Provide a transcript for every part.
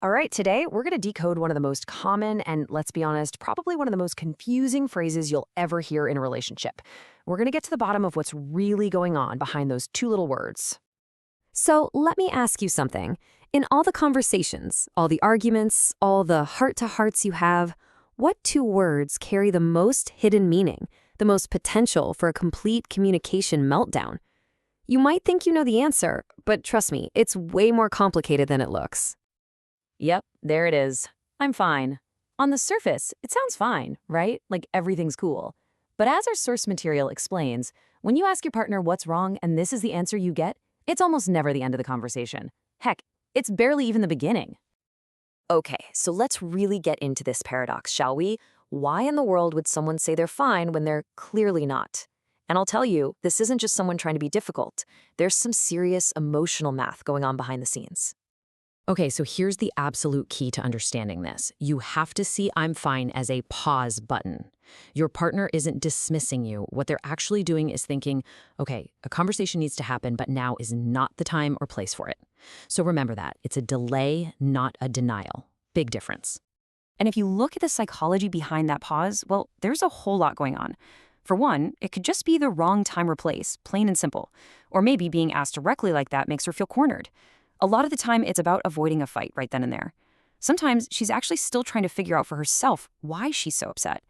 All right, today we're going to decode one of the most common and, let's be honest, probably one of the most confusing phrases you'll ever hear in a relationship. We're going to get to the bottom of what's really going on behind those two little words. So let me ask you something. In all the conversations, all the arguments, all the heart-to-hearts you have, what two words carry the most hidden meaning, the most potential for a complete communication meltdown? You might think you know the answer, but trust me, it's way more complicated than it looks. Yep, there it is. I'm fine. On the surface, it sounds fine, right? Like everything's cool. But as our source material explains, when you ask your partner what's wrong and this is the answer you get, it's almost never the end of the conversation. Heck, it's barely even the beginning. Okay, so let's really get into this paradox, shall we? Why in the world would someone say they're fine when they're clearly not? And I'll tell you, this isn't just someone trying to be difficult. There's some serious emotional math going on behind the scenes. Okay, so here's the absolute key to understanding this. You have to see I'm fine as a pause button. Your partner isn't dismissing you. What they're actually doing is thinking, okay, a conversation needs to happen, but now is not the time or place for it. So remember that. It's a delay, not a denial. Big difference. And if you look at the psychology behind that pause, well, there's a whole lot going on. For one, it could just be the wrong time or place, plain and simple. Or maybe being asked directly like that makes her feel cornered. A lot of the time, it's about avoiding a fight right then and there. Sometimes she's actually still trying to figure out for herself why she's so upset.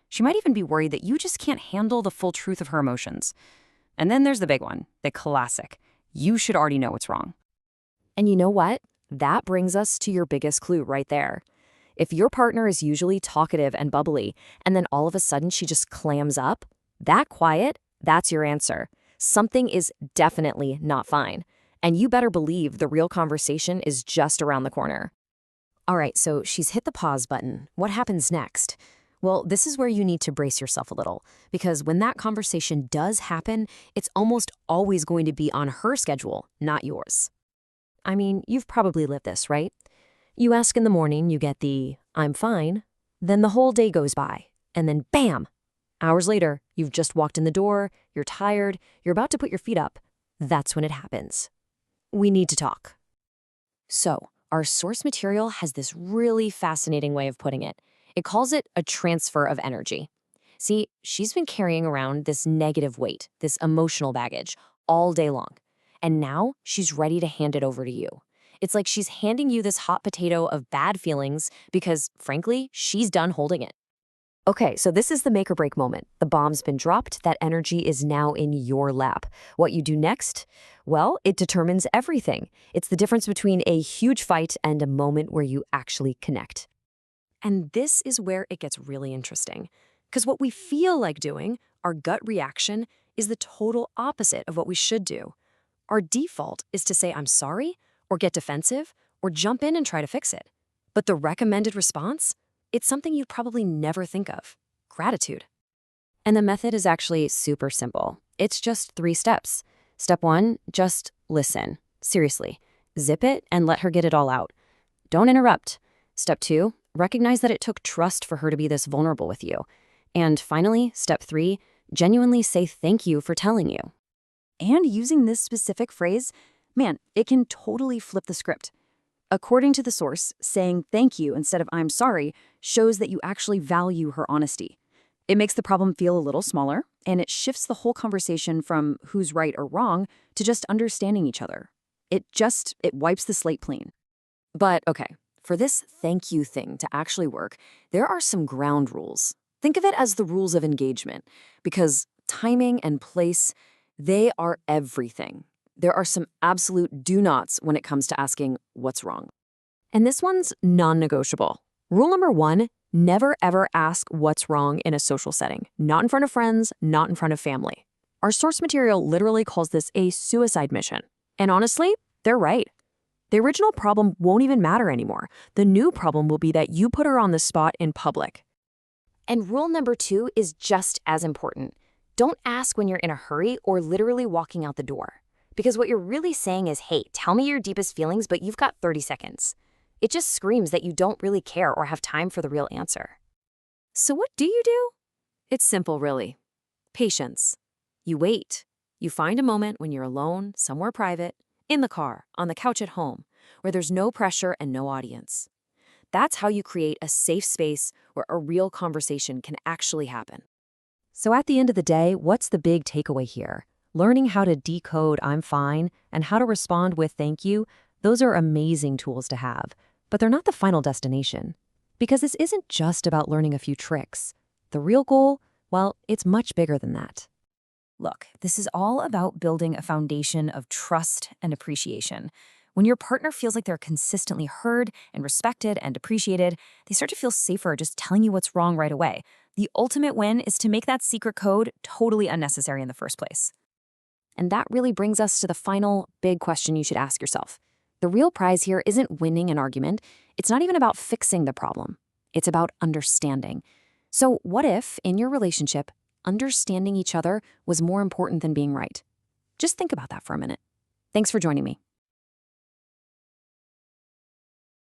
She might even be worried that you just can't handle the full truth of her emotions. And then there's the big one, the classic. You should already know what's wrong. And you know what? That brings us to your biggest clue right there. If your partner is usually talkative and bubbly, and then all of a sudden she just clams up, that quiet, that's your answer. Something is definitely not fine. And you better believe the real conversation is just around the corner. All right, so she's hit the pause button. What happens next? Well, this is where you need to brace yourself a little, because when that conversation does happen, it's almost always going to be on her schedule, not yours. I mean, you've probably lived this, right? You ask in the morning, you get the, I'm fine. Then the whole day goes by, and then bam! Hours later, you've just walked in the door, you're tired, you're about to put your feet up. That's when it happens. We need to talk. So, our source material has this really fascinating way of putting it. It calls it a transfer of energy. See, she's been carrying around this negative weight, this emotional baggage, all day long. And now she's ready to hand it over to you. It's like she's handing you this hot potato of bad feelings because, frankly, she's done holding it. Okay, so this is the make or break moment. The bomb's been dropped. That energy is now in your lap. What you do next? Well, it determines everything. It's the difference between a huge fight and a moment where you actually connect. And this is where it gets really interesting. Because what we feel like doing, our gut reaction, is the total opposite of what we should do. Our default is to say, I'm sorry, or get defensive, or jump in and try to fix it. But the recommended response? It's something you'd probably never think of. Gratitude. And the method is actually super simple. It's just 3 steps. Step 1, just listen. Seriously. Zip it and let her get it all out. Don't interrupt. Step 2, recognize that it took trust for her to be this vulnerable with you. And finally, step 3, genuinely say thank you for telling you. And using this specific phrase, man, it can totally flip the script. According to the source, saying thank you instead of I'm sorry shows that you actually value her honesty. It makes the problem feel a little smaller, and it shifts the whole conversation from who's right or wrong to just understanding each other. It wipes the slate clean. But okay, for this thank you thing to actually work, there are some ground rules. Think of it as the rules of engagement, because timing and place, they are everything. There are some absolute do-nots when it comes to asking what's wrong. And this one's non-negotiable. Rule number 1, never ever ask what's wrong in a social setting. Not in front of friends, not in front of family. Our source material literally calls this a suicide mission. And honestly, they're right. The original problem won't even matter anymore. The new problem will be that you put her on the spot in public. And rule number 2 is just as important. Don't ask when you're in a hurry or literally walking out the door. Because what you're really saying is, hey, tell me your deepest feelings, but you've got 30 seconds. It just screams that you don't really care or have time for the real answer. So what do? It's simple, really. Patience. You wait. You find a moment when you're alone, somewhere private, in the car, on the couch at home, where there's no pressure and no audience. That's how you create a safe space where a real conversation can actually happen. So at the end of the day, what's the big takeaway here? Learning how to decode "I'm fine" and how to respond with "thank you," those are amazing tools to have, but they're not the final destination. Because this isn't just about learning a few tricks. The real goal, well, it's much bigger than that. Look, this is all about building a foundation of trust and appreciation. When your partner feels like they're consistently heard and respected and appreciated, they start to feel safer just telling you what's wrong right away. The ultimate win is to make that secret code totally unnecessary in the first place. And that really brings us to the final big question you should ask yourself. The real prize here isn't winning an argument. It's not even about fixing the problem. It's about understanding. So what if, in your relationship, understanding each other was more important than being right? Just think about that for a minute. Thanks for joining me.